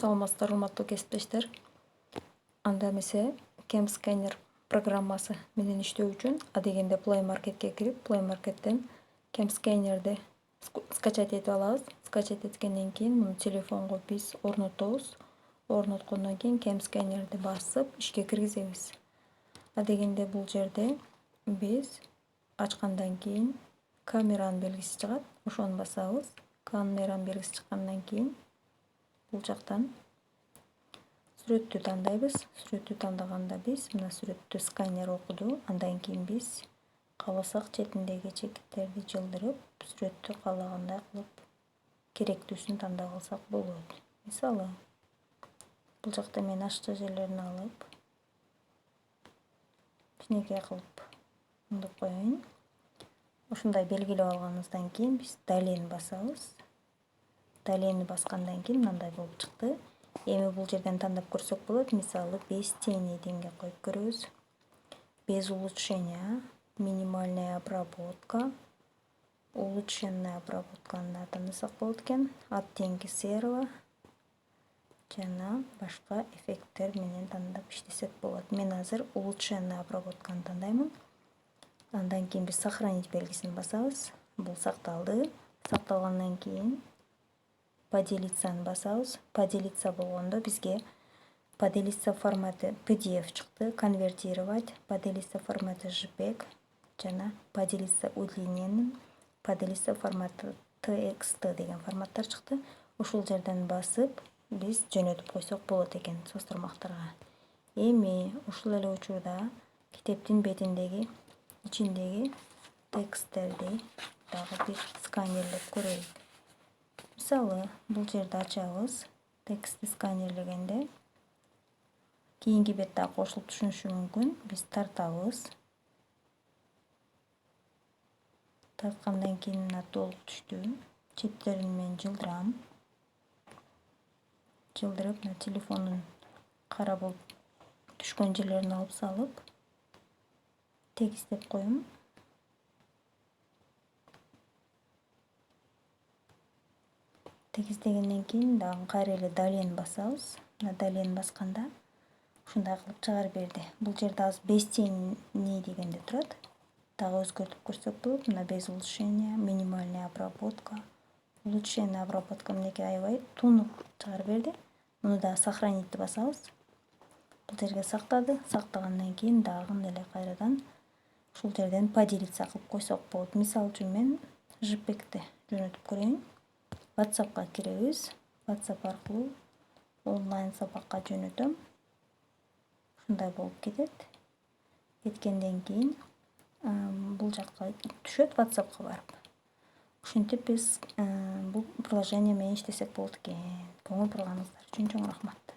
Саламатсыздар, урматтуу кесиптештер. Анда эмесе CamScanner программасы менен иштөө үчүн адегенде Play Marketке кирип, Play Markеттен CamScanner'ди скачать этип алабыз. Скачать эткенден кийин муну телефонго биз орнотобуз. Орноткондон кийин CamScanner'ди басып ишке киргизебиз. Адегенде бул жерде биз ачкандан кийин камеранын белгиси чыгат. Ошону басабыз. Камеранын белгиси чыккандан кийин бул жактан сүрөттү тандайбыз. Сүрөттү тандаганда биз мына сүрөттү сканер окуду. Андан кийин биз кааласак четиндеги чекиттерди жылдырып, сүрөттү каалагандай кылып керектүүсүн тандап алсак болот. Мисалы, бул жакта мен ачча жерлерин алып, кичинекей кылып мындап коеюн. Ушундай белгилеп алганыбыздан кийин биз далени басабыз. Далени баскандан кийин мындай болуп чыкты. Эми бул жерден тандап көрсөк болот. Мисалы, без тени дегенге коюп көрөбүз. Без улучшения, минимальная обработка, улучшенная обработканы тандасак болот экен. Оттенки серого жана башка эффекттер менен тандап иштесек болот. Мен азыр улучшенная обработканы тандаймын. Андан кийин биз сохранить белгисин басабыз. Бул сакталды. Сакталгандан кийин поделиться басабыз. Поделиться болгондо бизге поделиться форматы PDF чыкты, конвертировать, поделиться форматы JPEG жана поделиться удлиненным, поделиться форматы TXT деген форматтар чыкты. Ушул жерден басып биз жөнөтүп койсок болот экен соц тармактарга. Эми ушул эле учурда китептин бетиндеги, ичиндеги тексттерди дагы бир сканерлеп көрөйүк. Мисалы, бул жерди ачабыз. Текстти сканерлегенде кийинки бет дагы кошулуп түшүнүшү мүмкүн. Биз тартабыз. Тарткандан кийин мына толук түштү. Четтерин мен жылдырам. Жылдырып, мына телефондун кара болуп түшкөн жерлерин алып салып тегистеп коем. Тегиздегенден кийин дагы кайра эле далени басабыз. Мына далени басканда ушундай кылып чыгарып берди. Бул жерде азыр без тени дегенде турат. Дагы өзгөртүп көрсөк болот. Мына без улучшения, минимальная обработка, улучшенная обработка менеки аябай тунук чыгарып берди. Муну да сохранить басабыз. Бул жерге сактады. Сактагандан кийин дагы эле кайрадан ушул жерден поделиться кылып койсок болот. Мисалы үчүн мен JPEG-ти жөнөтүп көрөйүн. WhatsApp'ка киребиз. WhatsApp аркылуу онлайн сабакка жөнөтөм. Ушундай болуп кетет. Кеткенден кийин бул жакка түшөт WhatsApp'ка барып. Ушинтип биз бул приложение менен иштесек болот экен. Көңүл бурганыңыздар үчүн чоң рахмат.